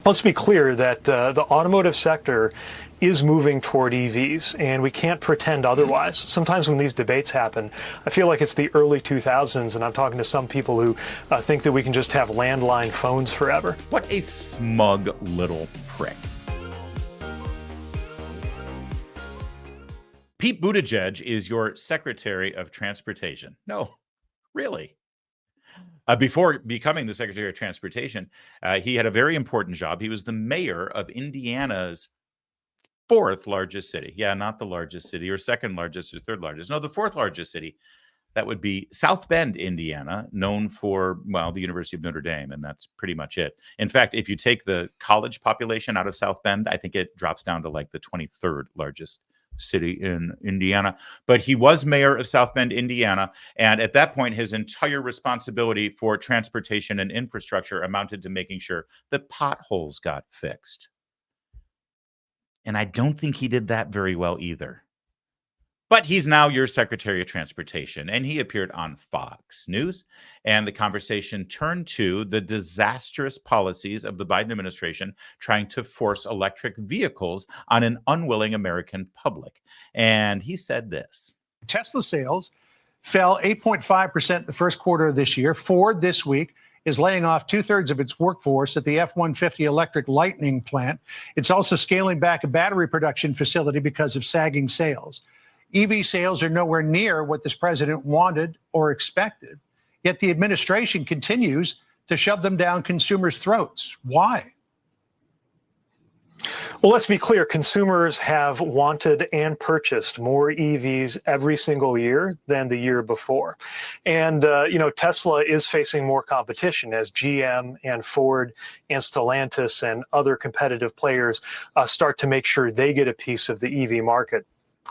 Let's be clear that the automotive sector is moving toward EVs, and we can't pretend otherwise. Sometimes when these debates happen, I feel like it's the early 2000s, and I'm talking to some people who think that we can just have landline phones forever. What a smug little prick. Pete Buttigieg is your Secretary of Transportation. No, really. Before becoming the Secretary of Transportation, he had a very important job. He was the mayor of Indiana's fourth largest city. Yeah, not the largest city or second largest or third largest. No, the fourth largest city. That would be South Bend, Indiana, known for, well, the University of Notre Dame, and that's pretty much it. In fact, if you take the college population out of South Bend, I think it drops down to like the 23rd largest city in Indiana. But he was mayor of South Bend, Indiana, and at that point, his entire responsibility for transportation and infrastructure amounted to making sure that potholes got fixed. And I don't think he did that very well either. But he's now your Secretary of Transportation, and he appeared on Fox News, and the conversation turned to the disastrous policies of the Biden administration trying to force electric vehicles on an unwilling American public. And he said this. Tesla sales fell 8.5% the first quarter of this year. Ford this week is laying off 2/3 of its workforce at the F-150 electric Lightning plant. It's also scaling back a battery production facility because of sagging sales. EV sales are nowhere near what this president wanted or expected, yet the administration continues to shove them down consumers' throats. Why? Well, let's be clear. Consumers have wanted and purchased more EVs every single year than the year before. And, Tesla is facing more competition as GM and Ford and Stellantis and other competitive players start to make sure they get a piece of the EV market.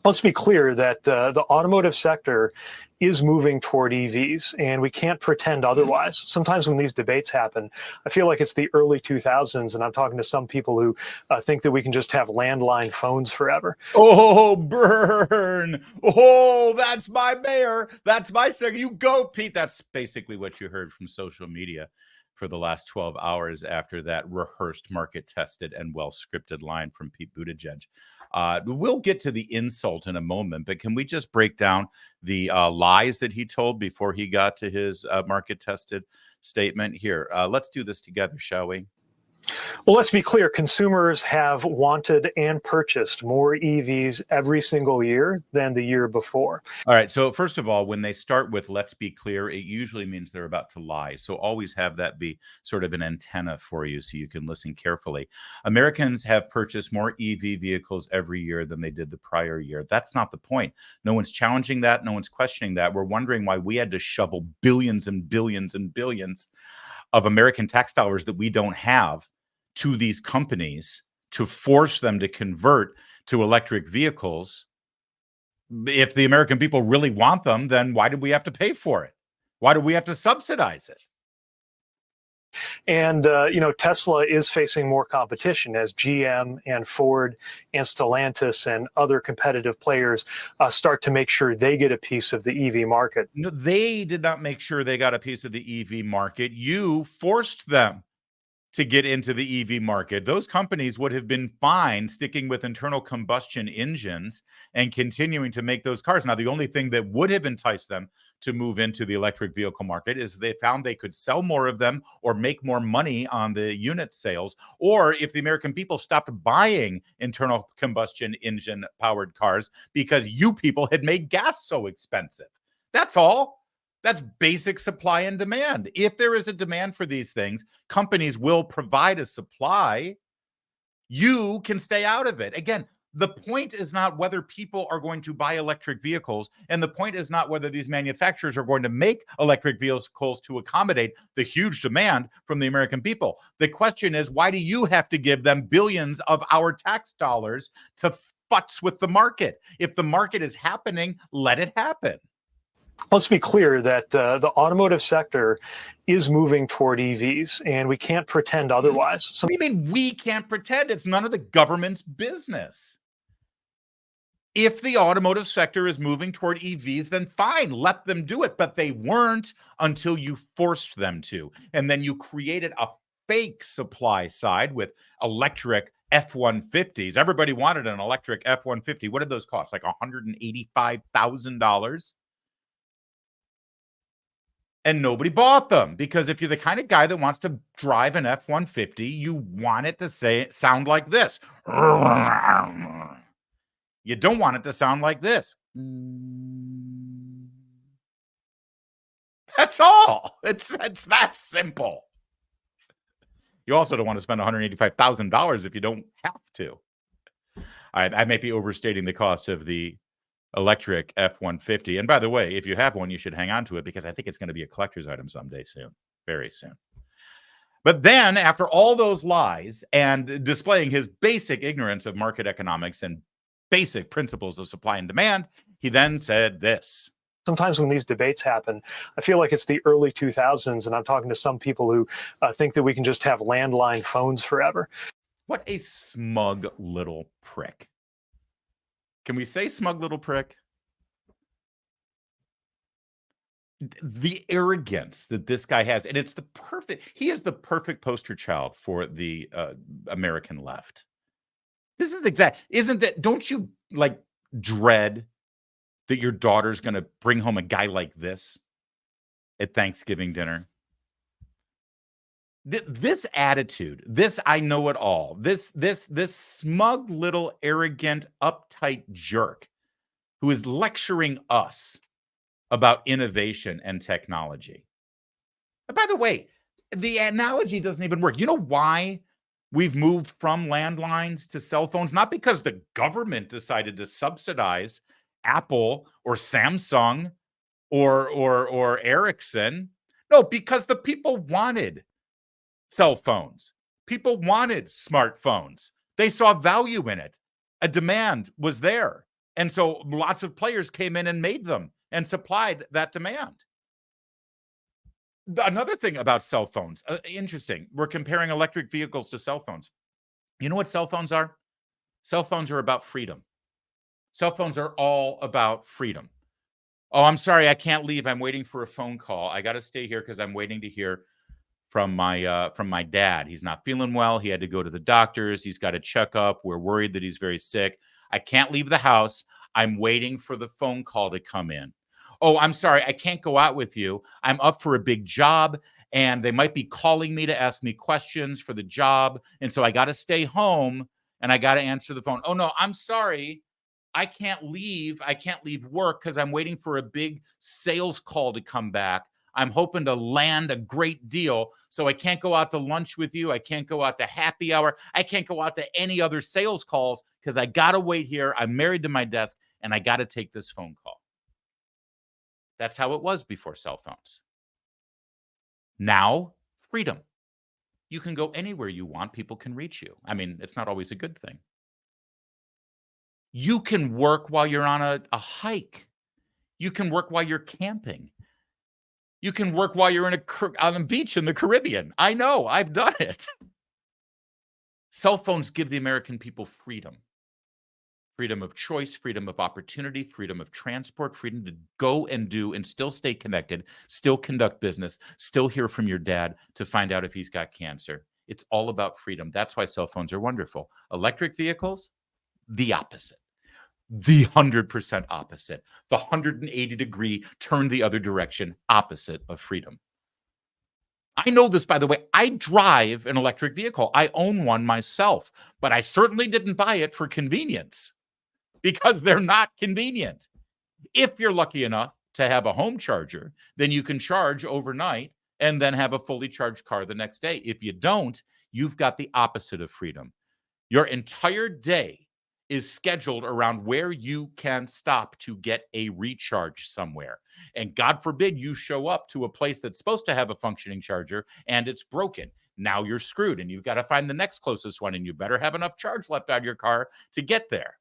Let's be clear that the automotive sector is moving toward EVs, and we can't pretend otherwise. Sometimes when these debates happen, I feel like it's the early 2000s, and I'm talking to some people who think that we can just have landline phones forever. Oh, burn. Oh, that's my mayor. That's my secretary. You go, Pete. That's basically what you heard from social media for the last 12 hours after that rehearsed, market-tested, and well-scripted line from Pete Buttigieg. We'll get to the insult in a moment, but can we just break down the lies that he told before he got to his market-tested statement? Here, let's do this together, shall we? Well, let's be clear. Consumers have wanted and purchased more EVs every single year than the year before. All right. So first of all, when they start with let's be clear, it usually means they're about to lie. So always have that be sort of an antenna for you so you can listen carefully. Americans have purchased more EV vehicles every year than they did the prior year. That's not the point. No one's challenging that. No one's questioning that. We're wondering why we had to shovel billions and billions and billions of American tax dollars that we don't have to these companies to force them to convert to electric vehicles. If the American people really want them, then why did we have to pay for it? Why do we have to subsidize it? And, Tesla is facing more competition as GM and Ford and Stellantis and other competitive players start to make sure they get a piece of the EV market. No, they did not make sure they got a piece of the EV market. You forced them to get into the EV market. Those companies would have been fine sticking with internal combustion engines and continuing to make those cars. Now, the only thing that would have enticed them to move into the electric vehicle market is they found they could sell more of them or make more money on the unit sales, or if the American people stopped buying internal combustion engine powered cars because you people had made gas so expensive. That's all. That's basic supply and demand. If there is a demand for these things, companies will provide a supply. You can stay out of it. Again, the point is not whether people are going to buy electric vehicles, and the point is not whether these manufacturers are going to make electric vehicles to accommodate the huge demand from the American people. The question is, why do you have to give them billions of our tax dollars to futz with the market? If the market is happening, let it happen. Let's be clear that the automotive sector is moving toward EVs, and we can't pretend otherwise. What do you mean we can't pretend? It's none of the government's business. If the automotive sector is moving toward EVs, then fine, let them do it. But they weren't until you forced them to. And then you created a fake supply side with electric F-150s. Everybody wanted an electric F-150. What did those cost? Like $185,000. And nobody bought them, because if you're the kind of guy that wants to drive an F-150, you want it to sound like this. You don't want it to sound like this. That's all. It's that simple. You also don't want to spend $185,000 if you don't have to. I may be overstating the cost of the electric F-150. And by the way, if you have one, you should hang on to it, because I think it's going to be a collector's item someday soon, very soon. But then, after all those lies and displaying his basic ignorance of market economics and basic principles of supply and demand, he then said this. Sometimes when these debates happen, I feel like it's the early 2000s, and I'm talking to some people who think that we can just have landline phones forever. What a smug little prick. Can we say smug little prick? The arrogance that this guy has, and he is the perfect poster child for the American left. This is don't you like dread that your daughter's going to bring home a guy like this at Thanksgiving dinner? This attitude, this I know it all, this smug little arrogant uptight jerk who is lecturing us about innovation and technology. And by the way, the analogy doesn't even work. You know why we've moved from landlines to cell phones? Not because the government decided to subsidize Apple or Samsung or Ericsson. No, because the people wanted cell phones. People wanted smartphones. They saw value in it. A demand was there. And so lots of players came in and made them and supplied that demand. Another thing about cell phones, interesting. We're comparing electric vehicles to cell phones. You know what cell phones are? Cell phones are about freedom. Cell phones are all about freedom. Oh, I'm sorry, I can't leave. I'm waiting for a phone call. I got to stay here because I'm waiting to hear from my dad. He's not feeling well. He had to go to the doctors. He's got a checkup. We're worried that he's very sick. I can't leave the house. I'm waiting for the phone call to come in. Oh, I'm sorry, I can't go out with you. I'm up for a big job, and they might be calling me to ask me questions for the job. And so I got to stay home, and I got to answer the phone. Oh, no, I'm sorry. I can't leave. I can't leave work because I'm waiting for a big sales call to come back. I'm hoping to land a great deal, so I can't go out to lunch with you. I can't go out to happy hour. I can't go out to any other sales calls because I got to wait here. I'm married to my desk, and I got to take this phone call. That's how it was before cell phones. Now, freedom. You can go anywhere you want. People can reach you. I mean, it's not always a good thing. You can work while you're on a hike. You can work while you're camping. You can work while you're on a beach in the Caribbean. I know, I've done it. Cell phones give the American people freedom. Freedom of choice, freedom of opportunity, freedom of transport, freedom to go and do and still stay connected, still conduct business, still hear from your dad to find out if he's got cancer. It's all about freedom. That's why cell phones are wonderful. Electric vehicles, the opposite. The 100% opposite. The 180-degree turn the other direction, opposite of freedom. I know this, by the way. I drive an electric vehicle. I own one myself, but I certainly didn't buy it for convenience because they're not convenient. If you're lucky enough to have a home charger, then you can charge overnight and then have a fully charged car the next day. If you don't, you've got the opposite of freedom. Your entire day is scheduled around where you can stop to get a recharge somewhere. And God forbid you show up to a place that's supposed to have a functioning charger and it's broken. Now you're screwed and you've got to find the next closest one, and you better have enough charge left out of your car to get there.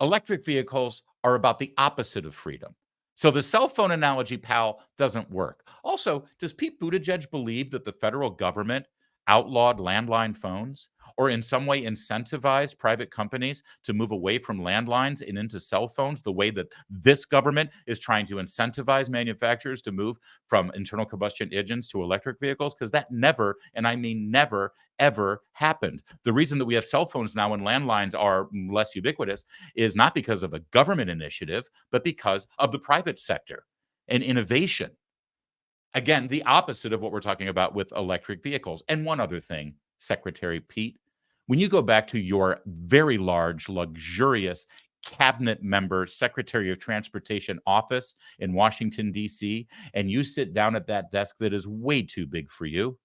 Electric vehicles are about the opposite of freedom. So the cell phone analogy, pal, doesn't work. Also, does Pete Buttigieg believe that the federal government outlawed landline phones? or in some way incentivized private companies to move away from landlines and into cell phones the way that this government is trying to incentivize manufacturers to move from internal combustion engines to electric vehicles? Because that never, and I mean never, ever happened. The reason that we have cell phones now and landlines are less ubiquitous is not because of a government initiative, but because of the private sector and innovation. Again, the opposite of what we're talking about with electric vehicles. And one other thing, Secretary Pete, when you go back to your very large, luxurious cabinet member, Secretary of Transportation office in Washington, D.C., and you sit down at that desk that is way too big for you,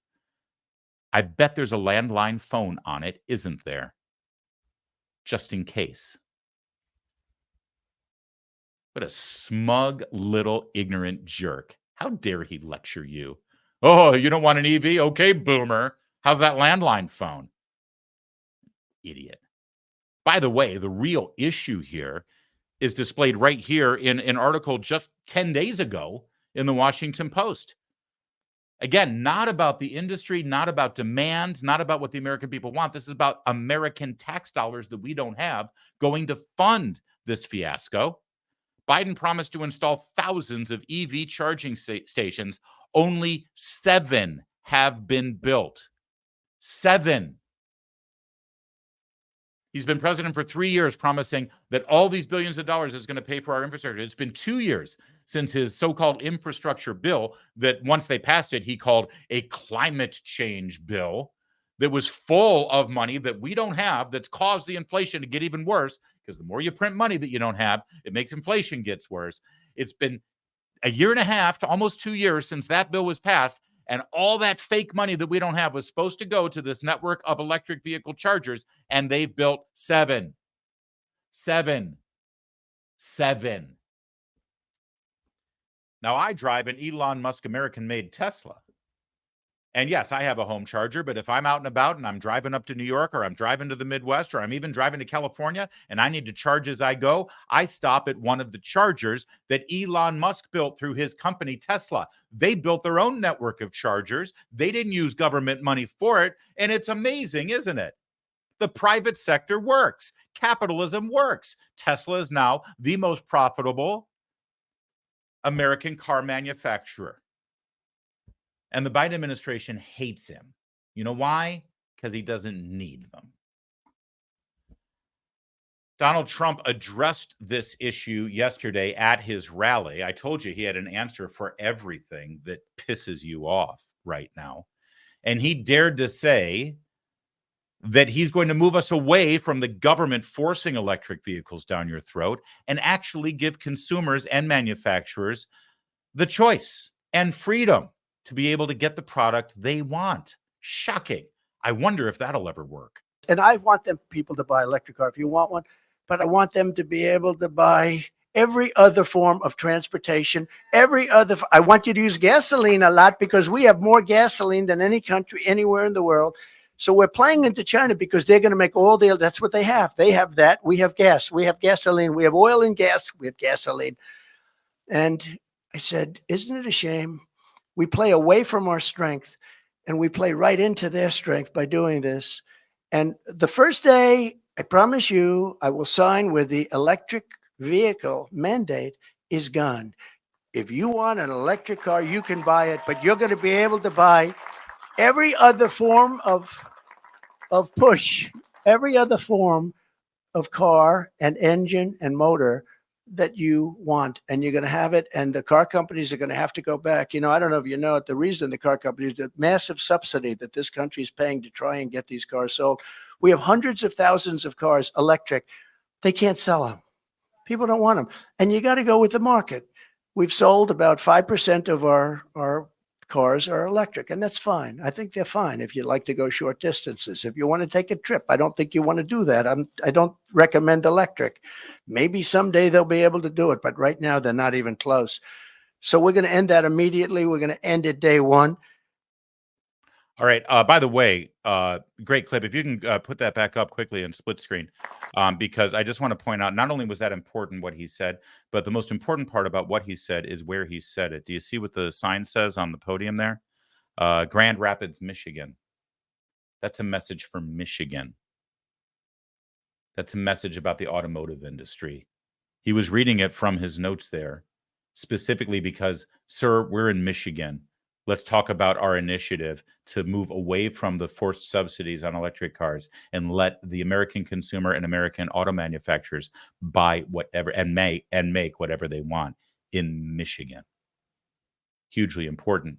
I bet there's a landline phone on it, isn't there? Just in case. What a smug little ignorant jerk. How dare he lecture you? Oh, you don't want an EV? Okay, boomer. How's that landline phone? Idiot. By the way, the real issue here is displayed right here in an article just 10 days ago in the Washington Post. Again, not about the industry, not about demand, not about what the American people want. This is about American tax dollars that we don't have going to fund this fiasco. Biden promised to install thousands of EV charging stations. Only 7 have been built. 7. He's been president for 3 years, promising that all these billions of dollars is going to pay for our infrastructure. It's been 2 years since his so-called infrastructure bill that once they passed it, he called a climate change bill that was full of money that we don't have, that's caused the inflation to get even worse, because the more you print money that you don't have, it makes inflation gets worse. It's been a year and a half to almost 2 years since that bill was passed, and all that fake money that we don't have was supposed to go to this network of electric vehicle chargers, and they've built 7. 7. 7. Now, I drive an Elon Musk American-made Tesla. And yes, I have a home charger, but if I'm out and about and I'm driving up to New York, or I'm driving to the Midwest, or I'm even driving to California and I need to charge as I go, I stop at one of the chargers that Elon Musk built through his company, Tesla. They built their own network of chargers. They didn't use government money for it. And it's amazing, isn't it? The private sector works. Capitalism works. Tesla is now the most profitable American car manufacturer. And the Biden administration hates him. You know why? Because he doesn't need them. Donald Trump addressed this issue yesterday at his rally. I told you he had an answer for everything that pisses you off right now. And he dared to say that he's going to move us away from the government forcing electric vehicles down your throat and actually give consumers and manufacturers the choice and freedom to be able to get the product they want. Shocking. I wonder if that'll ever work. And I want them people to buy electric car if you want one, but I want them to be able to buy every other form of transportation, I want you to use gasoline a lot because we have more gasoline than any country anywhere in the world. So we're playing into China because they're going to make all their, that's what they have. They have that. We have gas. We have gasoline. We have oil and gas. We have gasoline. And I said, isn't it a shame? We play away from our strength and we play right into their strength by doing this. And the first day, I promise you, I will sign where the electric vehicle mandate is gone. If you want an electric car, you can buy it, but you're going to be able to buy every other form of push, every other form of car and engine and motor that you want, and you're going to have it. And the car companies are going to have to go back. You know, I don't know if you know it, the reason the car companies, the massive subsidy that this country is paying to try and get these cars sold. We have hundreds of thousands of cars electric. They can't sell them. People don't want them. And you got to go with the market. We've sold about 5% of our cars are electric, and that's fine. I think they're fine if you like to go short distances. If you want to take a trip, I don't think you want to do that. I don't recommend electric. Maybe someday they'll be able to do it, but right now they're not even close. So we're going to end that immediately. We're going to end it day one. All right. By the way, great clip. If you can put that back up quickly in split screen, because I just want to point out, not only was that important what he said, but the most important part about what he said is where he said it. Do you see what the sign says on the podium there? Grand Rapids, Michigan. That's a message for Michigan. That's a message about the automotive industry. He was reading it from his notes there, specifically because, sir, we're in Michigan. Let's talk about our initiative to move away from the forced subsidies on electric cars and let the American consumer and American auto manufacturers buy whatever and make whatever they want in Michigan. Hugely important.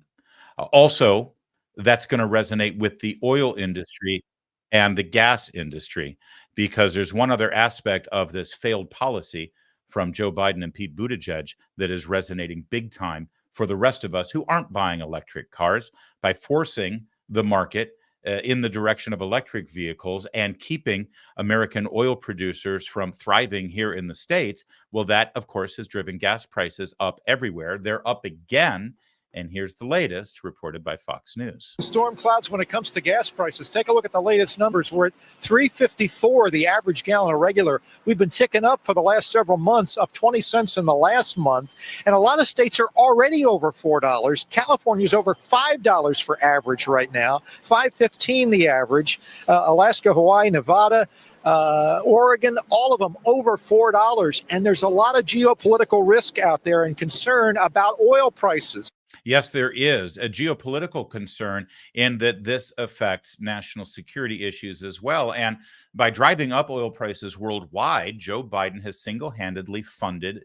Also, that's going to resonate with the oil industry and the gas industry, because there's one other aspect of this failed policy from Joe Biden and Pete Buttigieg that is resonating big time for the rest of us who aren't buying electric cars, by forcing the market in the direction of electric vehicles and keeping American oil producers from thriving here in the States. Well, that, of course, has driven gas prices up everywhere. They're up again. And here's the latest, reported by Fox News. Storm clouds when it comes to gas prices. Take a look at the latest numbers. We're at $3.54, the average gallon of regular. We've been ticking up for the last several months, up 20 cents in the last month. And a lot of states are already over $4. California's over $5 for average right now, $5.15 the average. Alaska, Hawaii, Nevada, Oregon, all of them over $4. And there's a lot of geopolitical risk out there and concern about oil prices. Yes, there is a geopolitical concern in that this affects national security issues as well. And by driving up oil prices worldwide, Joe Biden has single-handedly funded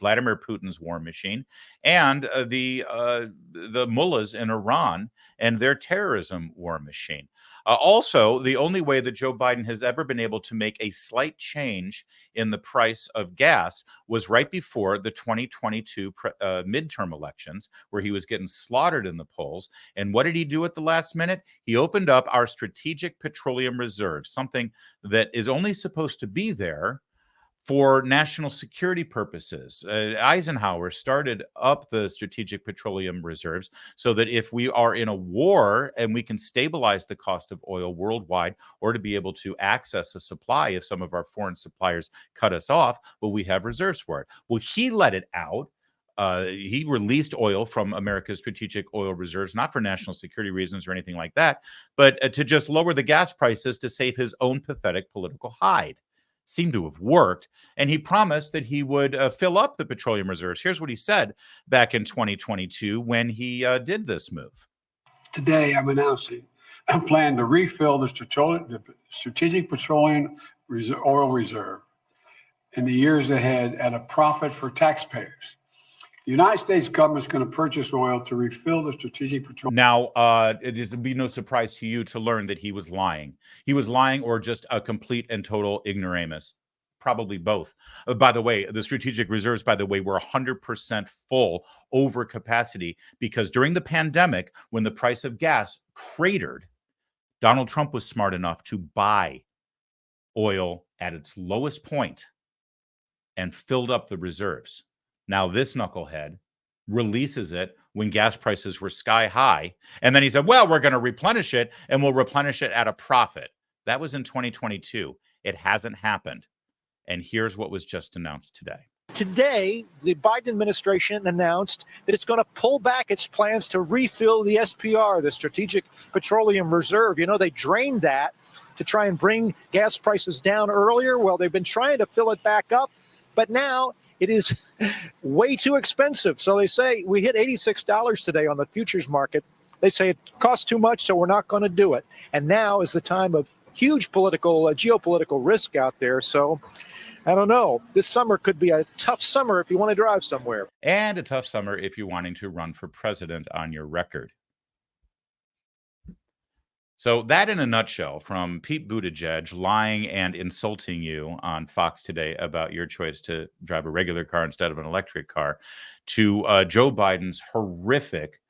Vladimir Putin's war machine and the mullahs in Iran and their terrorism war machine. Also, the only way that Joe Biden has ever been able to make a slight change in the price of gas was right before the 2022 midterm elections, where he was getting slaughtered in the polls. And what did he do at the last minute? He opened up our strategic petroleum reserve, something that is only supposed to be there for national security purposes. Eisenhower started up the strategic petroleum reserves so that if we are in a war and we can stabilize the cost of oil worldwide, or to be able to access a supply if some of our foreign suppliers cut us off, well, we have reserves for it. Well, he let it out. He released oil from America's strategic oil reserves, not for national security reasons or anything like that, but to just lower the gas prices to save his own pathetic political hide. Seemed to have worked, and he promised that he would fill up the petroleum reserves. Here's what he said back in 2022 when he did this move. Today, I'm announcing a plan to refill the strategic petroleum oil reserve in the years ahead at a profit for taxpayers. The United States government is going to purchase oil to refill the strategic petroleum. Now, it is be no surprise to you to learn that he was lying. He was lying, or just a complete and total ignoramus. Probably both. By the way, the strategic reserves, by the way, were 100% full, over capacity, because during the pandemic, when the price of gas cratered, Donald Trump was smart enough to buy oil at its lowest point and filled up the reserves. Now this knucklehead releases it when gas prices were sky high. And then he said, well, we're going to replenish it, and we'll replenish it at a profit. That was in 2022. It hasn't happened. And here's what was just announced today. Today, the Biden administration announced that it's going to pull back its plans to refill the SPR, the Strategic Petroleum Reserve. You know, they drained that to try and bring gas prices down earlier. Well, they've been trying to fill it back up, but now it is way too expensive. So they say we hit $86 today on the futures market. They say it costs too much, so we're not going to do it. And now is the time of huge geopolitical risk out there. So I don't know. This summer could be a tough summer if you want to drive somewhere. And a tough summer if you're wanting to run for president on your record. So that, in a nutshell, from Pete Buttigieg lying and insulting you on Fox today about your choice to drive a regular car instead of an electric car, to Joe Biden's horrific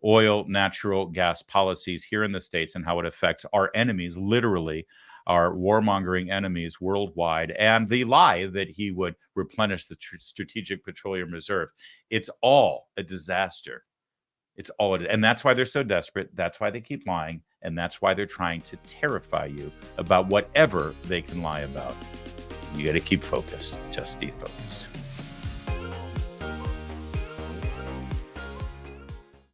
oil, natural gas policies here in the States and how it affects our enemies, literally our warmongering enemies worldwide, and the lie that he would replenish the Strategic Petroleum Reserve. It's all a disaster. It's all, and that's why they're so desperate. That's why they keep lying. And that's why they're trying to terrify you about whatever they can lie about. You got to keep focused. Just stay focused.